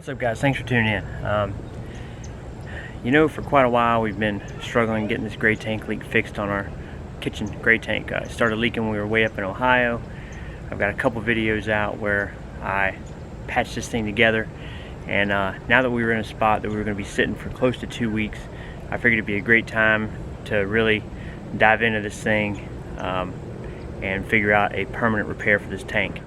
What's up, guys? Thanks for tuning in. For quite a while we've been struggling getting this gray tank leak fixed on our kitchen gray tank. It started leaking when we were way up in Ohio. I've got a couple videos out where I patched this thing together, and now that we were in a spot that we were going to be sitting for close to 2 weeks, I figured it'd be a great time to really dive into this thing and figure out a permanent repair for this tank.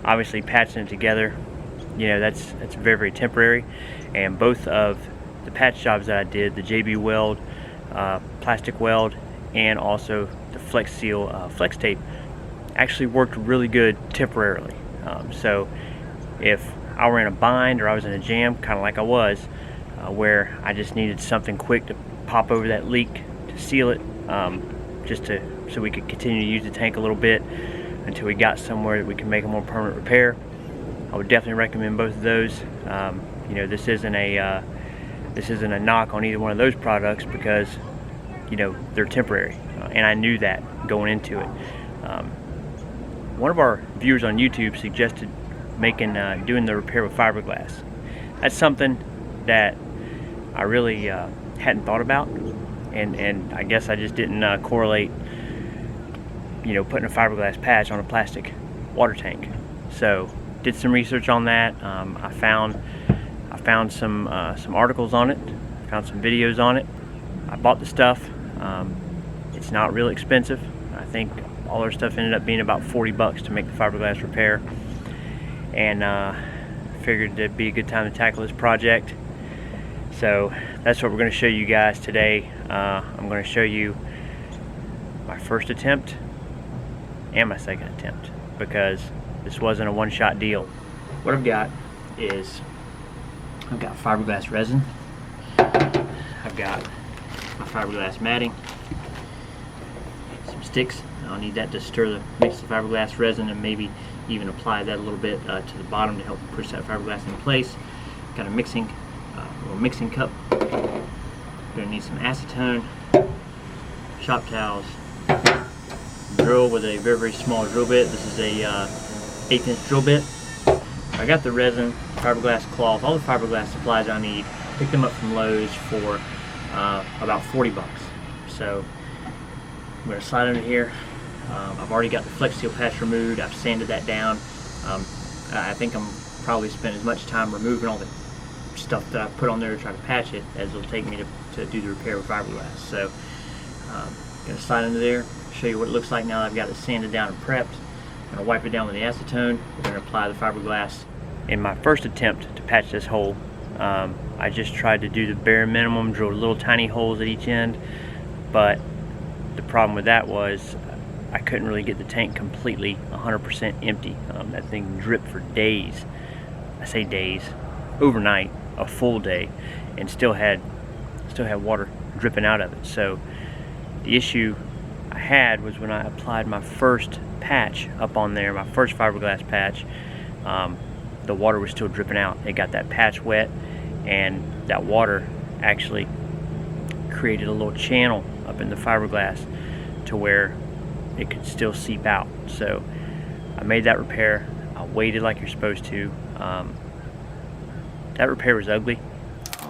Obviously, patching it together, that's very, very temporary. And both of the patch jobs that I did, the JB weld, plastic weld, and also the Flex Seal flex tape, actually worked really good temporarily. So if I were in a bind or I was in a jam, kind of like I was, where I just needed something quick to pop over that leak to seal it, so we could continue to use the tank a little bit until we got somewhere that we can make a more permanent repair, I would definitely recommend both of those. This isn't a knock on either one of those products, because they're temporary, and I knew that going into it. One of our viewers on YouTube suggested doing the repair with fiberglass. That's something that I really hadn't thought about, and I guess I just didn't correlate putting a fiberglass patch on a plastic water tank. So did some research on that. I found some articles on it, found some videos on it. I bought the stuff. It's not real expensive. I think all our stuff ended up being about 40 bucks to make the fiberglass repair, and figured it'd be a good time to tackle this project. So that's what we're going to show you guys today. I'm going to show you my first attempt and my second attempt, because this wasn't a one-shot deal. What I've got is I've got fiberglass resin, I've got my fiberglass matting, some sticks. I'll need that to mix the fiberglass resin and maybe even apply that a little bit to the bottom to help push that fiberglass into place. Got a little mixing cup. Gonna need some acetone, shop towels, drill with a very, very small drill bit. This is a 1/8 inch drill bit. I got the resin, fiberglass cloth, all the fiberglass supplies I need. Picked them up from Lowe's for about 40 bucks. So I'm going to slide under here. I've already got the Flex Seal patch removed. I've sanded that down. I think I'm probably spend as much time removing all the stuff that I put on there to try to patch it as it'll take me to do the repair with fiberglass. So going to slide under there, show you what it looks like now that I've got it sanded down and prepped. I'm going to wipe it down with the acetone. We're going to apply the fiberglass. In my first attempt to patch this hole, I just tried to do the bare minimum, drilled little tiny holes at each end, but the problem with that was I couldn't really get the tank completely 100% empty. That thing dripped for days. I say days, overnight, a full day, and still had water dripping out of it. So the issue I had was when I applied my first patch up on there, my first fiberglass patch, the water was still dripping out. It got that patch wet, and that water actually created a little channel up in the fiberglass to where it could still seep out. So I made that repair. I waited like you're supposed to. That repair was ugly.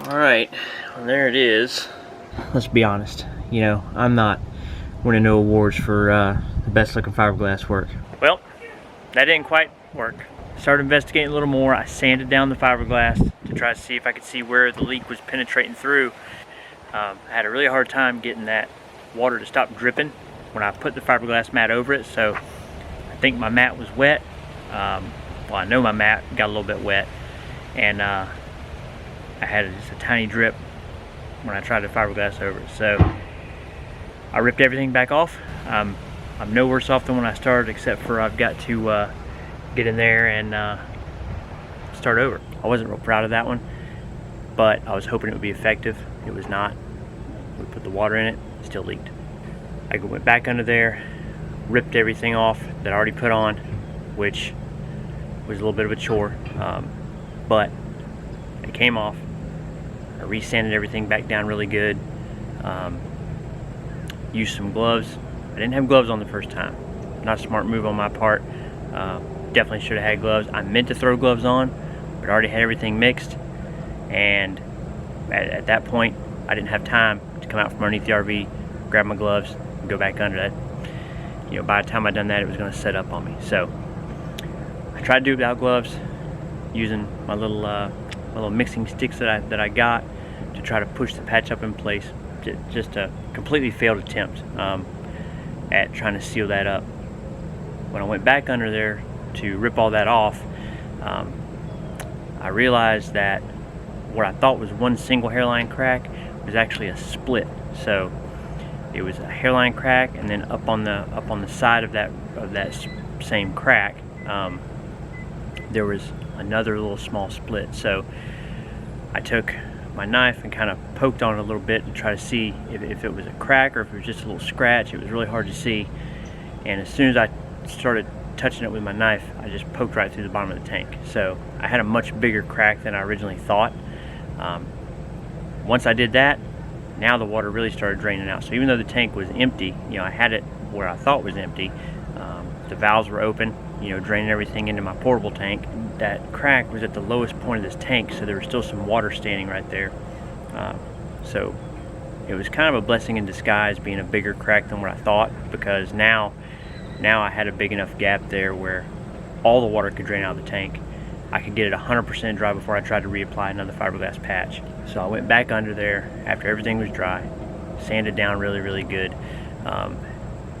Alright, well, there it is. Let's be honest, I'm not winning no awards for the best looking fiberglass work. Well, that didn't quite work. Started investigating a little more. I sanded down the fiberglass to try to see if I could see where the leak was penetrating through. I had a really hard time getting that water to stop dripping when I put the fiberglass mat over it, so I think my mat was wet. Well, I know my mat got a little bit wet, and I had just a tiny drip when I tried the fiberglass over it. So I ripped everything back off. I'm no worse off than when I started, except for I've got to get in there and start over. I wasn't real proud of that one, but I was hoping it would be effective. It was not. We put the water in it, still leaked. I went back under there, ripped everything off that I already put on, which was a little bit of a chore, but it came off. I resanded everything back down really good. Used some gloves. I didn't have gloves on the first time. Not a smart move on my part. Definitely should have had gloves. I meant to throw gloves on, but I already had everything mixed, and at that point I didn't have time to come out from underneath the RV, grab my gloves, and go back under that. You know, by the time I done that, it was going to set up on me. So I tried to do it without gloves, using my little mixing sticks that I got to try to push the patch up in place. Just a completely failed attempt at trying to seal that up. When I went back under there to rip all that off, I realized that what I thought was one single hairline crack was actually a split. So it was a hairline crack, and then up on the side of that same crack, there was another little small split. So I took my knife and kind of poked on it a little bit to try to see if it was a crack or if it was just a little scratch. It was really hard to see, and as soon as I started touching it with my knife, I just poked right through the bottom of the tank. So I had a much bigger crack than I originally thought. Once I did that, now the water really started draining out. So even though the tank was empty, you know, I had it where I thought was empty. The valves were open, you know, draining everything into my portable tank. That crack was at the lowest point of this tank, so there was still some water standing right there. So it was kind of a blessing in disguise being a bigger crack than what I thought, because now I had a big enough gap there where all the water could drain out of the tank. I could get it 100% dry before I tried to reapply another fiberglass patch. So I went back under there after everything was dry, sanded down really good.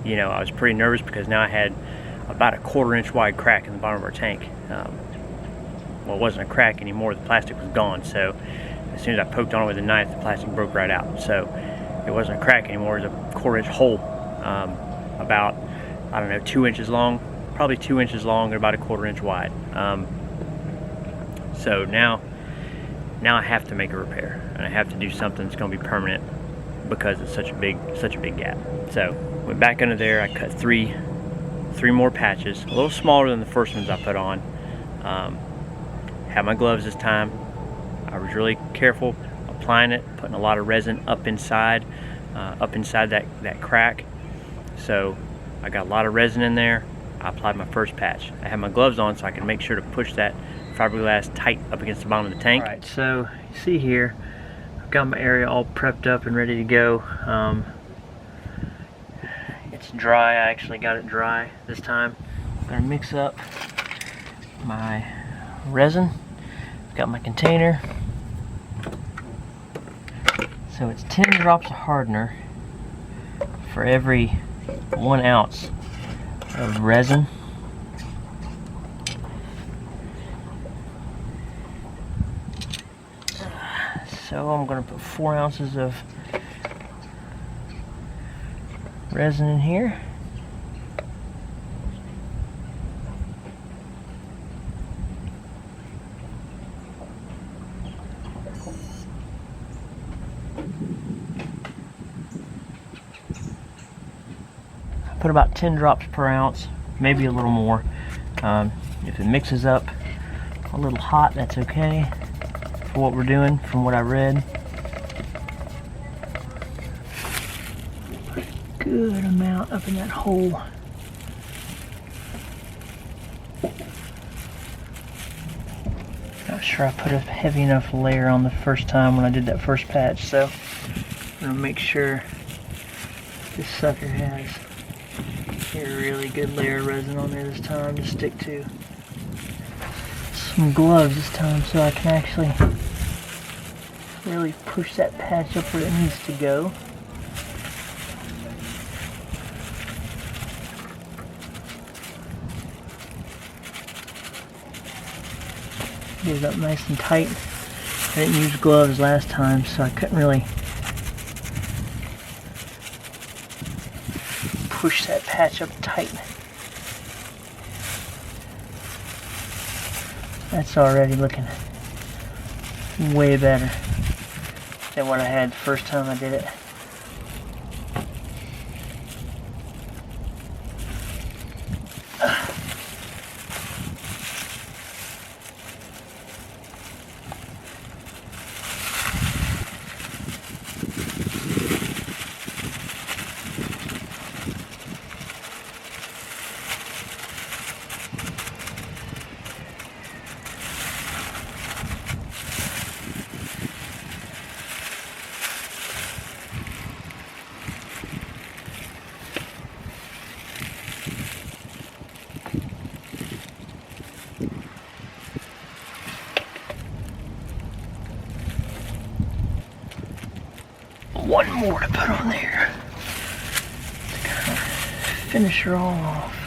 You know, I was pretty nervous because now I had about a 1/4 inch wide crack in the bottom of our tank. Well, it wasn't a crack anymore, the plastic was gone, so as soon as I poked on it with a knife, the plastic broke right out. So it wasn't a crack anymore, it was a 1/4 inch hole, about, I don't know, 2 inches long, probably 2 inches long and about a 1/4 inch wide. So now I have to make a repair, and I have to do something that's going to be permanent because it's such a big gap. So went back under there, I cut three more patches, a little smaller than the first ones I put on. Had my gloves this time. I was really careful applying it, putting a lot of resin up inside that crack. So I got a lot of resin in there. I applied my first patch. I had my gloves on so I could make sure to push that fiberglass tight up against the bottom of the tank. All right, so you see here, I've got my area all prepped up and ready to go. It's dry. I actually got it dry this time. I'm gonna mix up my resin. I've got my container. So it's 10 drops of hardener for every 1 ounce of resin. So I'm going to put 4 ounces of resin in here. Put about 10 drops per ounce, maybe a little more. If it mixes up a little hot, that's okay for what we're doing, from what I read. Good amount up in that hole. Not sure I put a heavy enough layer on the first time when I did that first patch, so I'm gonna make sure this sucker has a really good layer of resin on there this time to stick to. Some gloves this time so I can actually really push that patch up where it needs to go. Get it up nice and tight. I didn't use gloves last time, so I couldn't really push that patch up tight. That's already looking way better than what I had the first time I did it. more to put on there to kind of finish her all off.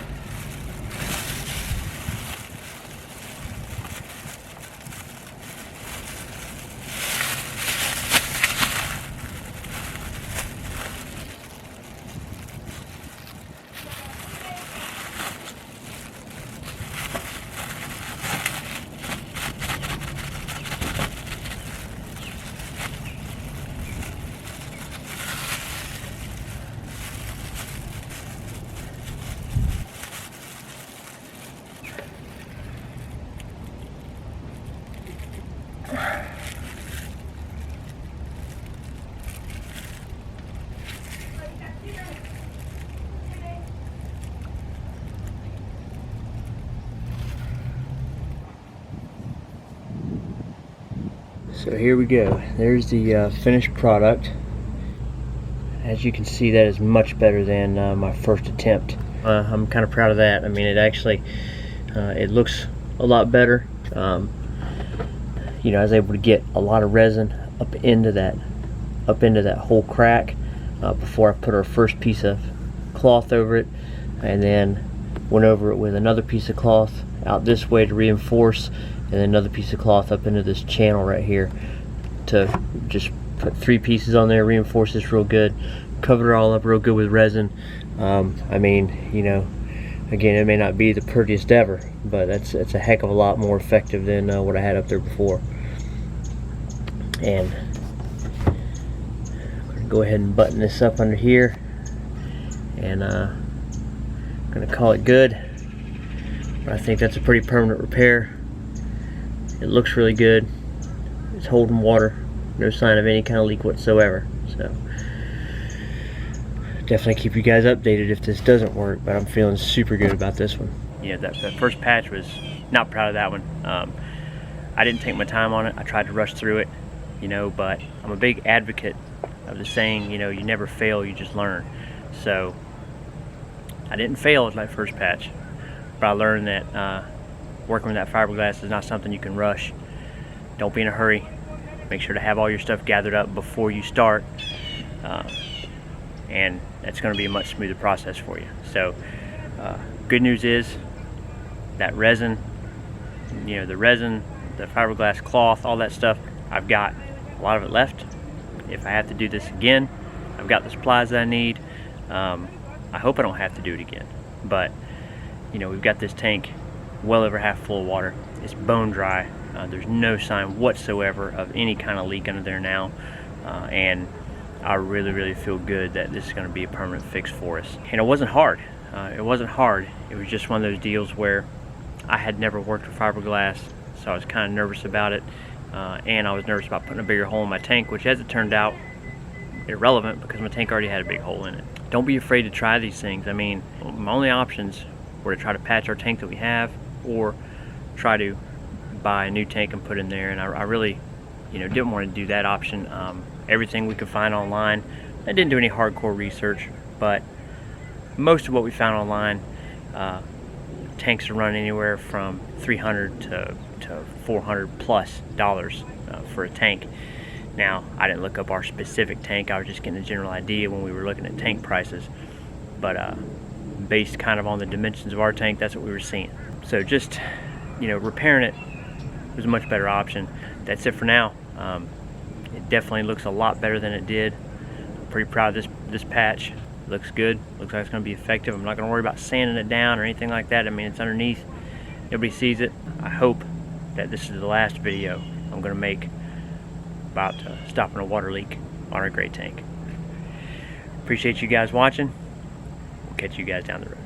So here we go. There's the finished product. As you can see, that is much better than my first attempt. I'm kind of proud of that. I mean, it actually it looks a lot better. You know, I was able to get a lot of resin up into that whole crack before I put our first piece of cloth over it, and then went over it with another piece of cloth out this way to reinforce, and then another piece of cloth up into this channel right here to just put 3 pieces on there, reinforce this real good, cover it all up real good with resin. I mean, you know, again, it may not be the prettiest ever, but it's a heck of a lot more effective than what I had up there before. And I'm gonna go ahead and button this up under here, and I'm gonna call it good. But I think that's a pretty permanent repair. It looks really good. It's holding water. No sign of any kind of leak whatsoever. So definitely keep you guys updated if this doesn't work, but I'm feeling super good about this one. Yeah, that first patch was not proud of that one. I didn't take my time on it. I tried to rush through it, you know, but I'm a big advocate of the saying, you know, you never fail, you just learn. So I didn't fail with my first patch, but I learned that working with that fiberglass is not something you can rush. Don't be in a hurry. Make sure to have all your stuff gathered up before you start, and that's going to be a much smoother process for you. So good news is that resin, you know, the resin, the fiberglass cloth, all that stuff, I've got a lot of it left. If I have to do this again, I've got the supplies that I need. I hope I don't have to do it again, but you know, we've got this tank well over half full of water. It's bone dry. There's no sign whatsoever of any kind of leak under there now, and I really feel good that this is going to be a permanent fix for us. And it wasn't hard. It wasn't hard. It was just one of those deals where I had never worked with fiberglass, so I was kind of nervous about it, and I was nervous about putting a bigger hole in my tank, which, as it turned out, irrelevant because my tank already had a big hole in it. Don't be afraid to try these things. I mean, my only options were to try to patch our tank that we have, or try to buy a new tank and put in there, and I really, you know, didn't want to do that option. Everything we could find online, I didn't do any hardcore research, but most of what we found online, tanks are running anywhere from $300 to $400 plus for a tank. Now, I didn't look up our specific tank. I was just getting a general idea when we were looking at tank prices, but based kind of on the dimensions of our tank, that's what we were seeing. So just, you know, repairing it was a much better option. That's it for now. It definitely looks a lot better than it did. I'm pretty proud of this patch. It looks good. Looks like it's going to be effective. I'm not going to worry about sanding it down or anything like that. I mean, it's underneath. Nobody sees it. I hope that this is the last video I'm going to make about stopping a water leak on our gray tank. Appreciate you guys watching. We'll catch you guys down the road.